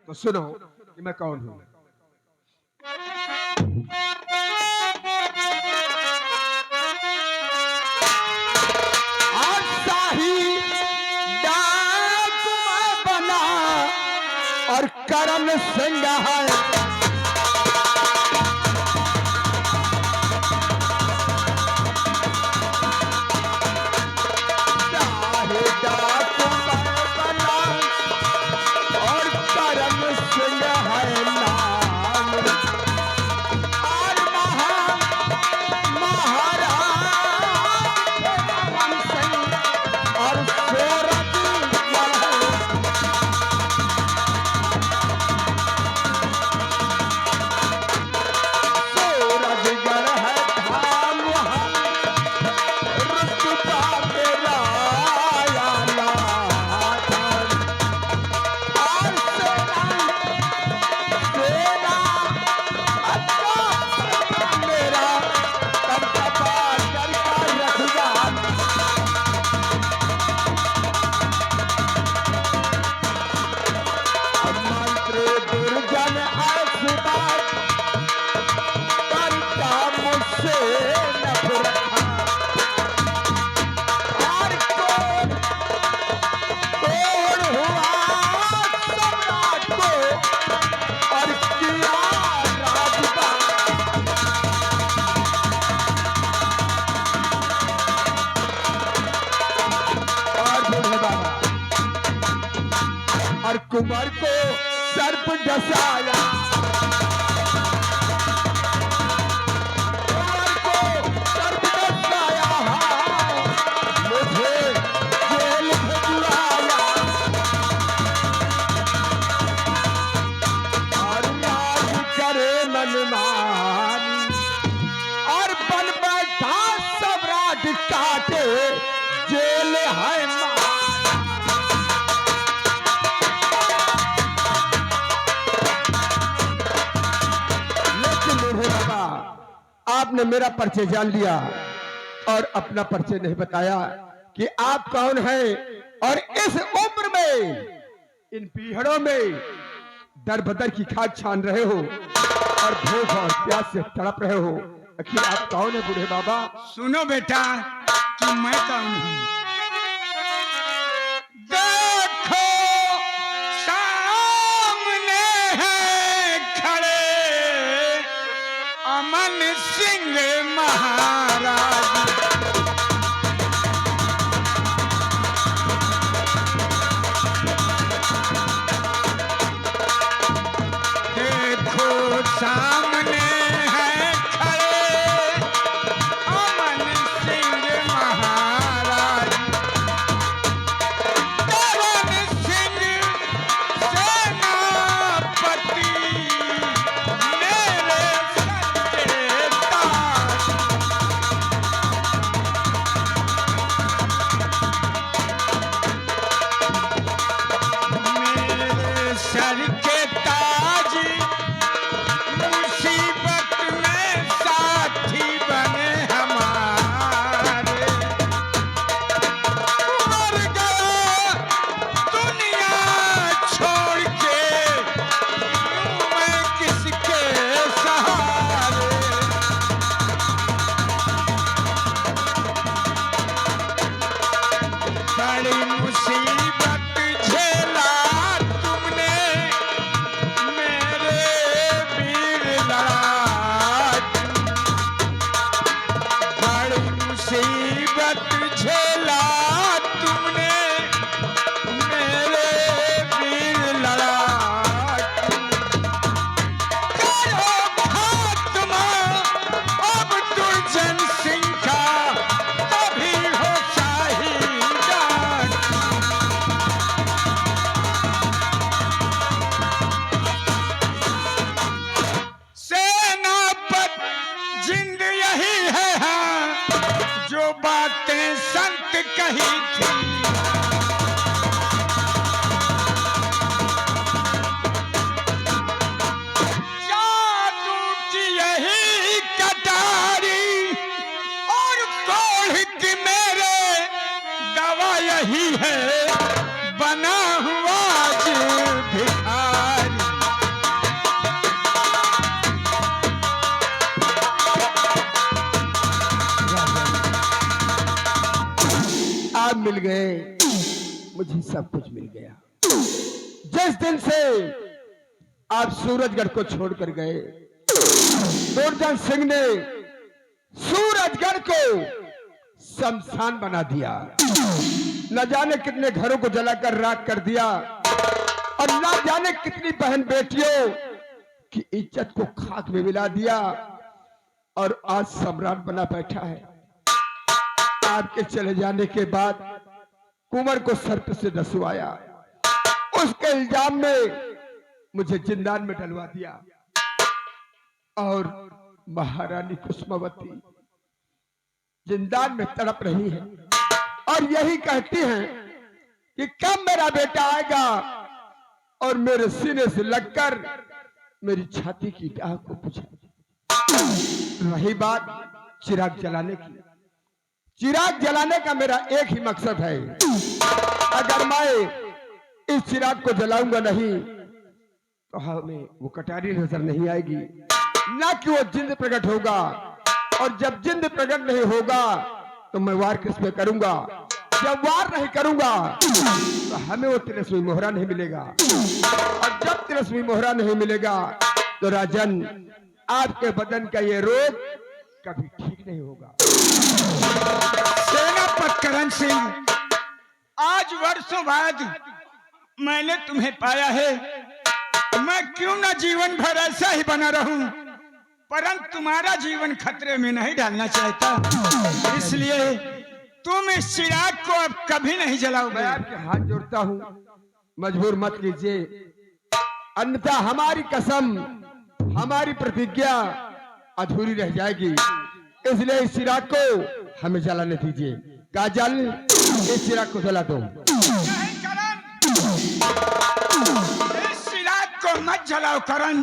तो सुनो कि मैं कौन हूं। आज शाही डाक मैं बना और करण सिंह है। और कुमार को सर्प डसाया, कुमार को सर्प डसाया, मुझे जेल भिजवाया और राज करे मनमानी और बन बैठा सम्राट काटे जेल है मां। आपने मेरा परिचय जान लिया और अपना परिचय नहीं बताया कि आप कौन हैं और इस उम्र में इन पीहड़ों में दर बदर की खाद छान रहे हो और भूख और प्यास से तड़प रहे हो। आखिर आप कौन है बूढ़े बाबा? सुनो बेटा कि मैं कौन हूं। देखो सामने है खड़े अमन सिंह महाराज। देखो सामने है खड़े अमन सिंह महाराज। करण सिंह सेनापति मेरे सच्चे ताज। मेरे सर के ताज मुसीबत में साथी बने हमारे। मर गया दुनिया छोड़ के यूं मैं किसके सहारे। बड़ी मुसीबत झेला तुमने मुझे सब कुछ मिल गया। जिस दिन से आप सूरजगढ़ को छोड़कर गए, दुर्जन सिंह ने सूरजगढ़ को शमशान बना दिया। न जाने कितने घरों को जलाकर राख कर दिया और न जाने कितनी बहन बेटियों की इज्जत को खाक में मिला दिया और आज सम्राट बना बैठा है। आपके चले जाने के बाद कुंवर को सर्प से दसवाया, उसके इल्जाम में मुझे जिंदान में डलवा दिया और महारानी कुसुमावती जिंदान में तड़प रही है और यही कहती हैं कि कब मेरा बेटा आएगा और मेरे सीने से लगकर मेरी छाती की डाह को बुझाएगा। रही बात चिराग जलाने की, चिराग जलाने का मेरा एक ही मकसद है। अगर मैं इस चिराग को जलाऊंगा नहीं तो हमें वो कटारी नजर नहीं आएगी, ना कि वो जिंद प्रकट होगा। और जब जिंद प्रकट नहीं होगा तो मैं वार किस पे करूंगा? जब वार नहीं करूंगा तो हमें वो तिरस्वी मोहरा नहीं मिलेगा, और जब तिरस्वी मोहरा नहीं मिलेगा तो राजन आपके बदन का ये रोग कभी ठीक नहीं होगा। सेनापति करण सिंह, आज वर्षों बाद मैंने तुम्हें पाया है। मैं क्यों ना जीवन भर ऐसा ही बना रहूं, परंतु तुम्हारा जीवन खतरे में नहीं डालना चाहता, इसलिए तुम इस चिराग को अब कभी नहीं जलाओगे। मैं आपके हाथ जोड़ता हूं, मजबूर मत कीजिए, अन्यथा हमारी कसम, हमारी प्रतिज्ञा अधूरी रह जाएगी। इसलिए इस चिराग को हमें जलाने दीजिए। काजल, इस चिराग को जला दो। नहीं करण, इस चिराग को मत जलाओ करण।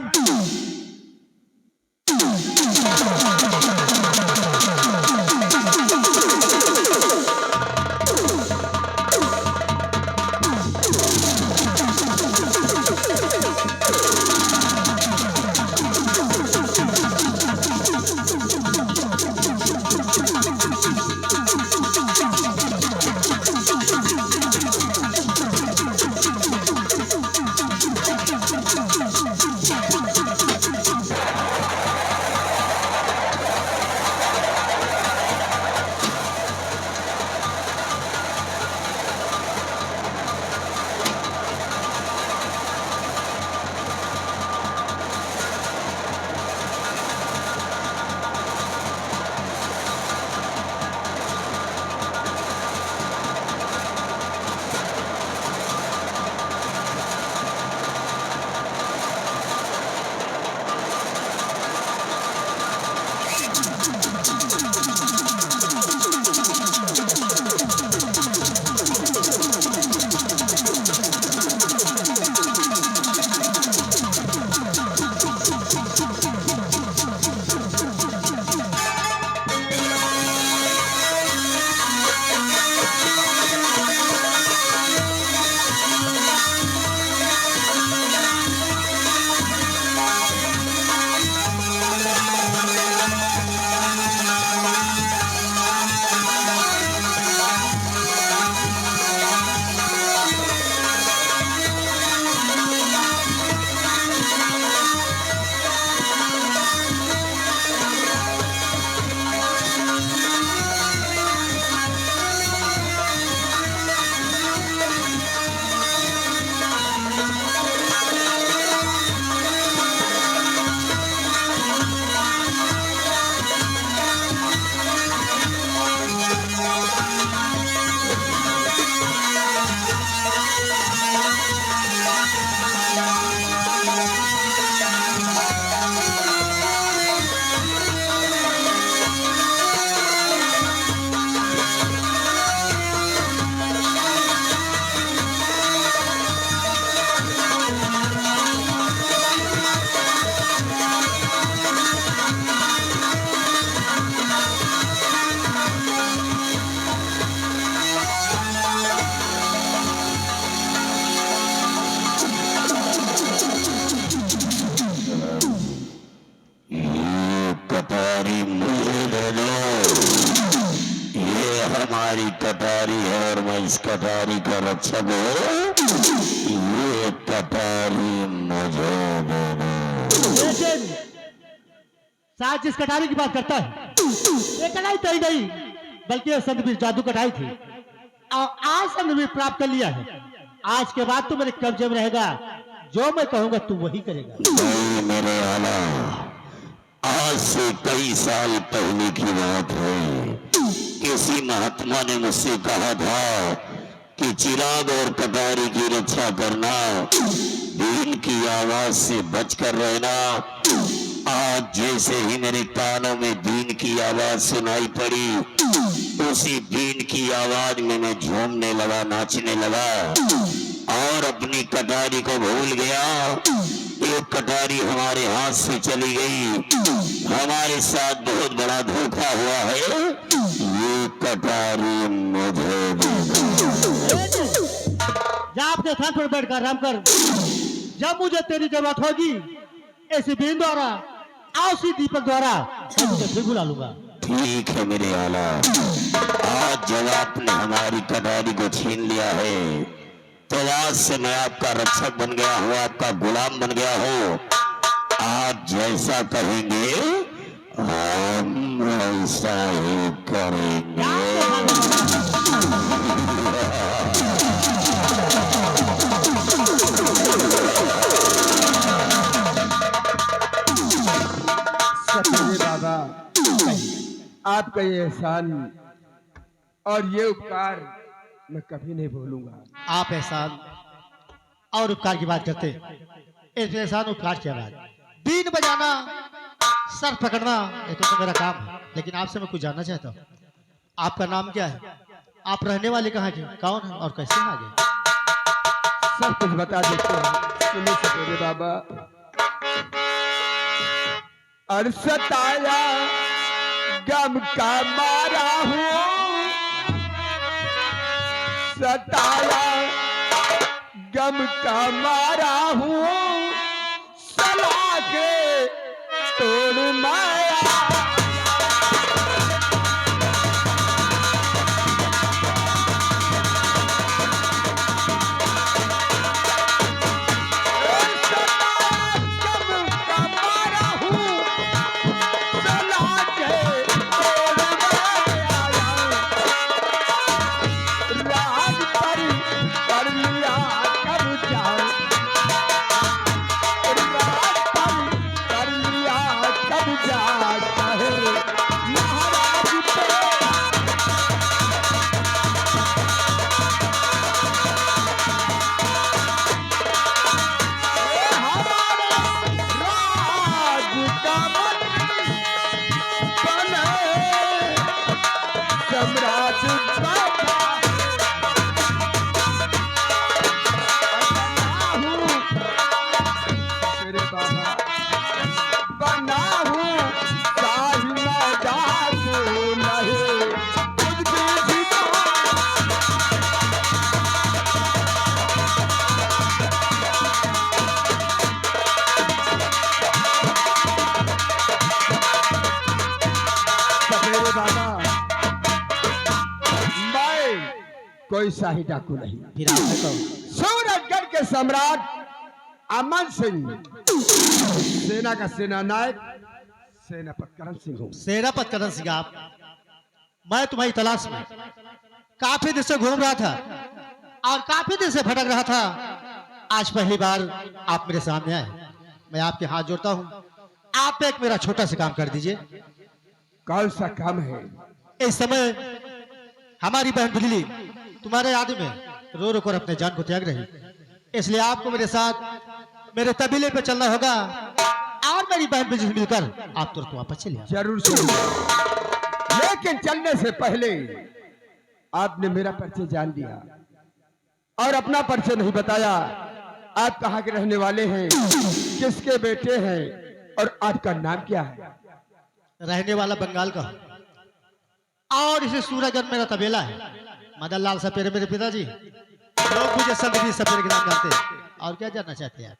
तुम्हारी कटारी है और मैं इस कटारी का रक्षक हूँ। ये कटारी मुझे दे दो। लेकिन साथ जिस कटारी की बात करता है ये कटाई तो ही नहीं बल्कि ये संतबीर जादू कटाई थी और आज संतबीर प्राप्त कर लिया है। आज के बाद तू मेरे कब्जे में रहेगा, जो मैं कहूंगा तू वही करेगा। नहीं मेरे आला, आज से कई साल पहले की बात है। किसी महात्मा ने मुझसे कहा था कि चिराग और कटारी की रक्षा करना, बीन की आवाज से बचकर रहना। आज जैसे ही मेरे कानों में बीन की आवाज सुनाई पड़ी, उसी बीन की आवाज में मैं झूमने लगा, नाचने लगा और अपनी कटारी को भूल गया। एक कटारी हमारे हाथ से चली गई, हमारे साथ बहुत बड़ा धोखा हुआ है। ये कटारी मुझे दे दो। जा अपने स्थान पर बैठकर आराम कर। जब मुझे तेरी जरूरत होगी ऐसी बीन द्वारा उसी दीपक द्वारा मैं तुझे फिर बुला लूंगा। ठीक है मेरे आला, आज जब आपने हमारी कटारी को छीन लिया है तो आज से मैं आपका रक्षक बन गया हूँ, आपका गुलाम बन गया हूँ। आप जैसा कहेंगे हम ऐसा ही करेंगे। सतरे बाबा, आपका ये एहसान और ये उपकार मैं कभी नहीं भूलूंगा। आप एहसान और उपकार की बात करते, इस एहसान उपकार की बात। बीन बजाना, सर पकड़ना ये तो मेरा काम है, लेकिन आपसे मैं कुछ जानना चाहता हूँ। आपका नाम क्या है? आप रहने वाले कहाँ के, कौन है और कैसे आ गए? सब कुछ बता देते हैं, सुनिए सतरे बाबा। अरसताया गम का मारा हूँ, सताया गम का मारा हूँ, सला के तोड़ माया। कोई शाही डाकू नहीं। फिर आप है कौन? सूरजगढ़ के सम्राट अमन सिंह, सेना का सेना नायक सेनापति करण सिंह हूँ। सेनापति करण सिंह आप? मैं तुम्हारी तलाश में काफी दिन से घूम रहा था और काफी दिन से भटक रहा था। आज पहली बार आप मेरे सामने आए। मैं आपके हाथ जोड़ता हूँ, आप एक मेरा छोटा सा काम कर दीजिए। कौन सा काम है? इस समय हमारी बहन बिजली तुम्हारे याद में रो रो कर अपने जान को त्याग रही, इसलिए आपको मेरे साथ मेरे तबीले पे चलना होगा और मेरी बहन बिजली मिलकर आप तुरंत वापस चलिए। जरूर चलूंगा, लेकिन चलने से पहले आपने मेरा परिचय जान लिया और अपना परिचय नहीं बताया। आप कहाँ के रहने वाले हैं, किसके बेटे हैं और आपका नाम क्या है? रहने वाला बंगाल का और इसे सूरजगढ़ मेरा तबेला है। मदन लाल सपेरे मेरे पिताजी, लोग मुझे संतबीर सपेरे के नाम जानते हैं। और क्या जानना चाहते हैं आप?